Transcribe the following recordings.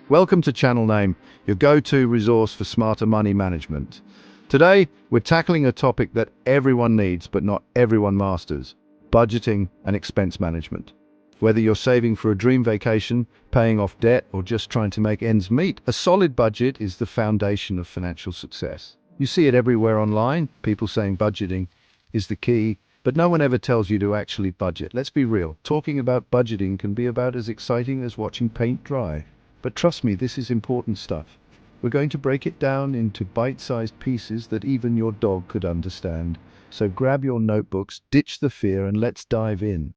Welcome to Channel Name, your go-to resource for smarter money management. Today, we're tackling a topic that everyone needs but not everyone masters: budgeting and expense management. Whether you're saving for a dream vacation, paying off debt, or just trying to make ends meet, a solid budget is the foundation of financial success. You see it everywhere online, people saying budgeting is the key, but no one ever tells you to actually budget. Let's be real, talking about budgeting can be about as exciting as watching paint dry. But trust me, this is important stuff. We're going to break it down into bite-sized pieces that even your dog could understand. So grab your notebooks, ditch the fear, and let's dive in.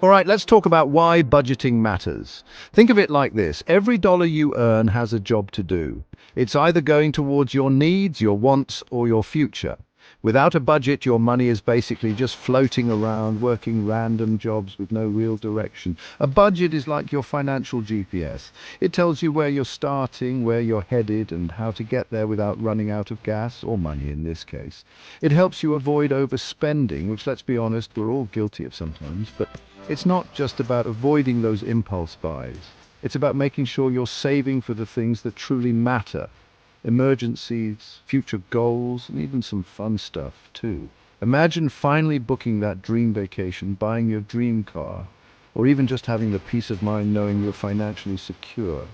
All right, let's talk about why budgeting matters. Think of it like this. Every dollar you earn has a job to do. It's either going towards your needs, your wants, or your future. Without a budget, your money is basically just floating around, working random jobs with no real direction. A budget is like your financial GPS. It tells you where you're starting, where you're headed, and how to get there without running out of gas, or money in this case. It helps you avoid overspending, which, let's be honest, we're all guilty of sometimes, but it's not just about avoiding those impulse buys. It's about making sure you're saving for the things that truly matter. Emergencies, future goals, and even some fun stuff too. Imagine finally booking that dream vacation, buying your dream car, or even just having the peace of mind knowing you're financially secure.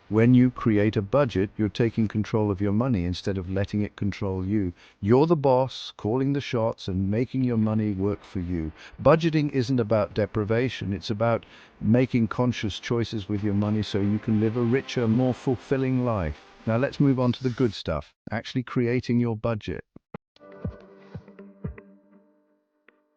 When you create a budget, you're taking control of your money instead of letting it control you. You're the boss, calling the shots and making your money work for you. Budgeting isn't about deprivation, it's about making conscious choices with your money so you can live a richer, more fulfilling life. Now let's move on to the good stuff, actually creating your budget.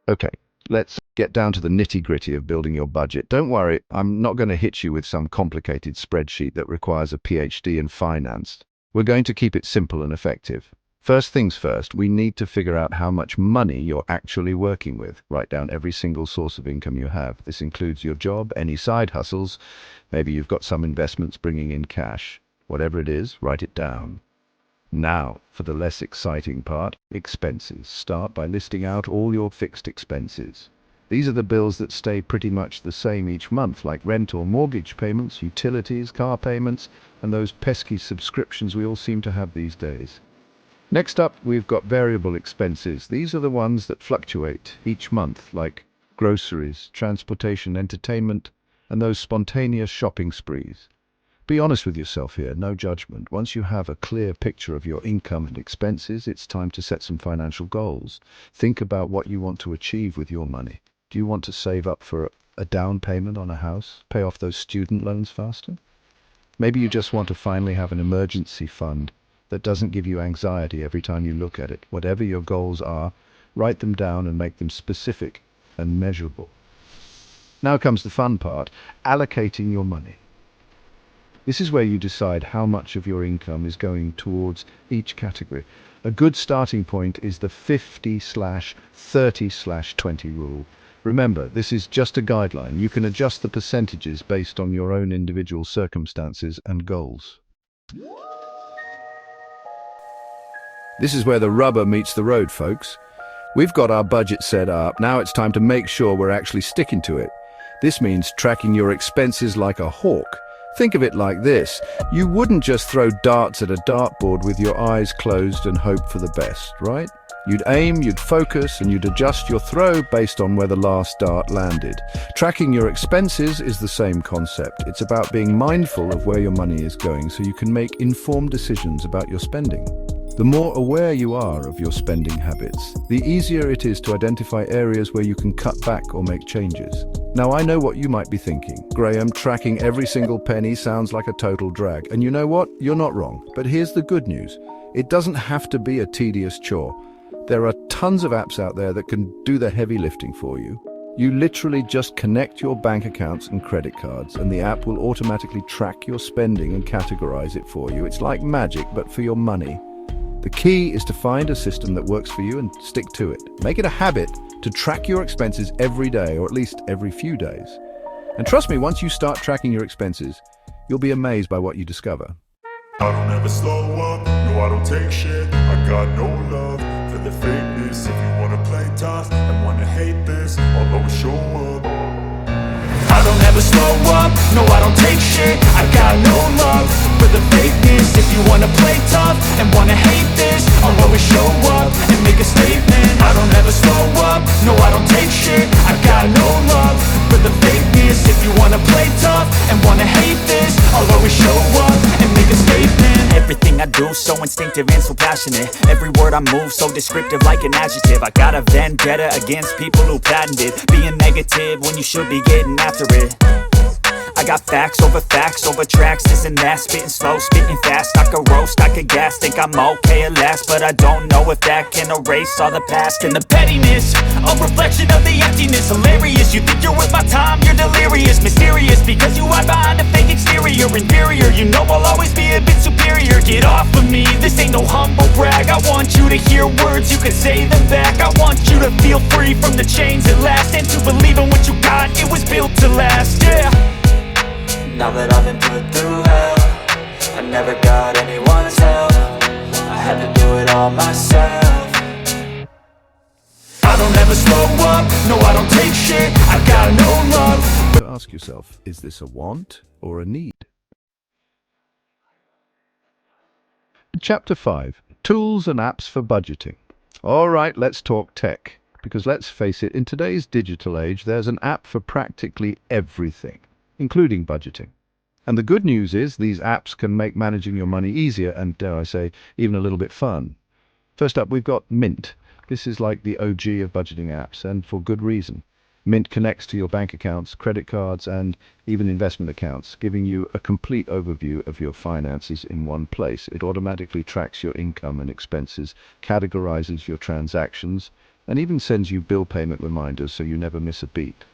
Okay, let's get down to the nitty-gritty of building your budget. Don't worry, I'm not going to hit you with some complicated spreadsheet that requires a PhD in finance. We're going to keep it simple and effective. First things first, we need to figure out how much money you're actually working with. Write down every single source of income you have. This includes your job, any side hustles, maybe you've got some investments bringing in cash. Whatever it is, write it down. Now, for the less exciting part, expenses. Start by listing out all your fixed expenses. These are the bills that stay pretty much the same each month, like rent or mortgage payments, utilities, car payments, and those pesky subscriptions we all seem to have these days. Next up, we've got variable expenses. These are the ones that fluctuate each month, like groceries, transportation, entertainment, and those spontaneous shopping sprees. Be honest with yourself here, no judgment. Once you have a clear picture of your income and expenses, it's time to set some financial goals. Think about what you want to achieve with your money. Do you want to save up for a down payment on a house? Pay off those student loans faster? Maybe you just want to finally have an emergency fund that doesn't give you anxiety every time you look at it. Whatever your goals are, write them down and make them specific and measurable. Now comes the fun part, allocating your money. This is where you decide how much of your income is going towards each category. A good starting point is the 50/30/20 rule. Remember, this is just a guideline. You can adjust the percentages based on your own individual circumstances and goals. This is where the rubber meets the road, folks. We've got our budget set up. Now it's time to make sure we're actually sticking to it. This means tracking your expenses like a hawk. Think of it like this. You wouldn't just throw darts at a dartboard with your eyes closed and hope for the best, right? You'd aim, you'd focus, and you'd adjust your throw based on where the last dart landed. Tracking your expenses is the same concept. It's about being mindful of where your money is going so you can make informed decisions about your spending. The more aware you are of your spending habits, the easier it is to identify areas where you can cut back or make changes. Now, I know what you might be thinking. Graham, tracking every single penny sounds like a total drag. And you know what? You're not wrong. But here's the good news. It doesn't have to be a tedious chore. There are tons of apps out there that can do the heavy lifting for you. You literally just connect your bank accounts and credit cards, and the app will automatically track your spending and categorize it for you. It's like magic, but for your money. The key is to find a system that works for you and stick to it. Make it a habit to track your expenses every day, or at least every few days. And trust me, once you start tracking your expenses, you'll be amazed by what you discover. I don't ever slow up, no I don't take shit. I got no love for the fakeness. If you wanna play tough and wanna hate this, I'll always show up. I don't never slow up, no I don't take shit. I got no love for the fakeness. If you wanna play tough and wanna hate this, I'll always show up and make a statement. I don't ever slow up, no I don't take shit. I got no love for the fakeness. If you wanna play tough and wanna hate this, I'll always show up and make a statement. Everything I do so instinctive and so passionate. Every word I move so descriptive like an adjective. I got a vendetta against people who patented being negative when you should be getting after it. I got facts over tracks, this and that. Spitting slow, spitting fast. I could roast, I could gas. Think I'm okay at last, but I don't know if that can erase all the past. And the pettiness, a reflection of the emptiness. Hilarious, you think you're worth my time, you're delirious. Mysterious, because you hide behind a fake exterior. Inferior, you know I'll always be a bit superior. Get off of me, this ain't no humble brag. I want you to hear words, you can say them back. I want you to feel free from the chains at last, and to believe in what you got, it was built to last, yeah. Now that I've been put through hell, I never got anyone's help. I had to do it all myself. I don't ever slow up, no I don't take shit. I got no love. So ask yourself, is this a want or a need? Chapter 5. Tools and apps for budgeting. All right, let's talk tech. Because let's face it, in today's digital age, there's an app for practically everything, including budgeting. And the good news is these apps can make managing your money easier and, dare I say, even a little bit fun. First up, we've got Mint. This is like the OG of budgeting apps, and for good reason. Mint connects to your bank accounts, credit cards, and even investment accounts, giving you a complete overview of your finances in one place. It automatically tracks your income and expenses, categorizes your transactions, and even sends you bill payment reminders so you never miss a beat.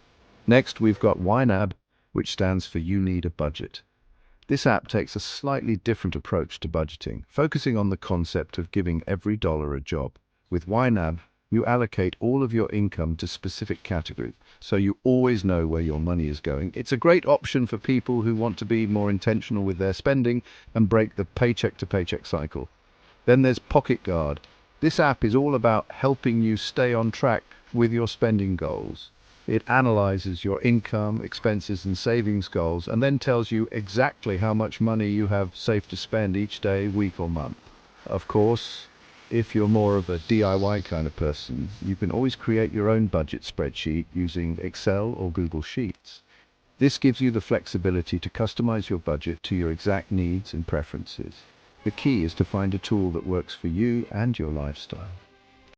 Next, we've got YNAB, which stands for You Need a Budget. This app takes a slightly different approach to budgeting, focusing on the concept of giving every dollar a job. With YNAB, you allocate all of your income to specific categories, so you always know where your money is going. It's a great option for people who want to be more intentional with their spending and break the paycheck-to-paycheck cycle. Then there's Pocket Guard. This app is all about helping you stay on track with your spending goals. It analyzes your income, expenses, and savings goals, and then tells you exactly how much money you have safe to spend each day, week, or month. Of course, if you're more of a DIY kind of person, you can always create your own budget spreadsheet using Excel or Google Sheets. This gives you the flexibility to customize your budget to your exact needs and preferences. The key is to find a tool that works for you and your lifestyle.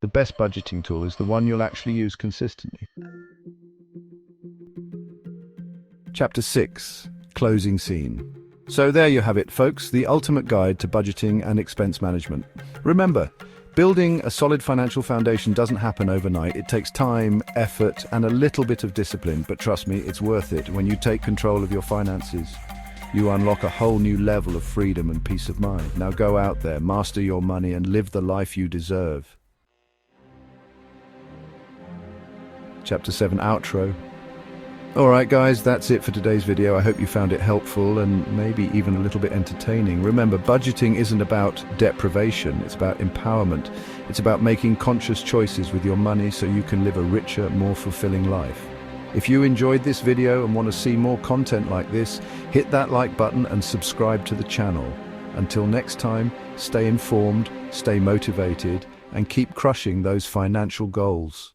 The best budgeting tool is the one you'll actually use consistently. Chapter 6. Closing Scene. So there you have it, folks, the ultimate guide to budgeting and expense management. Remember, building a solid financial foundation doesn't happen overnight. It takes time, effort, and a little bit of discipline, but trust me, it's worth it. When you take control of your finances, you unlock a whole new level of freedom and peace of mind. Now go out there, master your money, and live the life you deserve. Chapter 7. Outro. Alright guys, that's it for today's video. I hope you found it helpful and maybe even a little bit entertaining. Remember, budgeting isn't about deprivation, it's about empowerment. It's about making conscious choices with your money so you can live a richer, more fulfilling life. If you enjoyed this video and want to see more content like this, hit that like button and subscribe to the channel. Until next time, stay informed, stay motivated, and keep crushing those financial goals.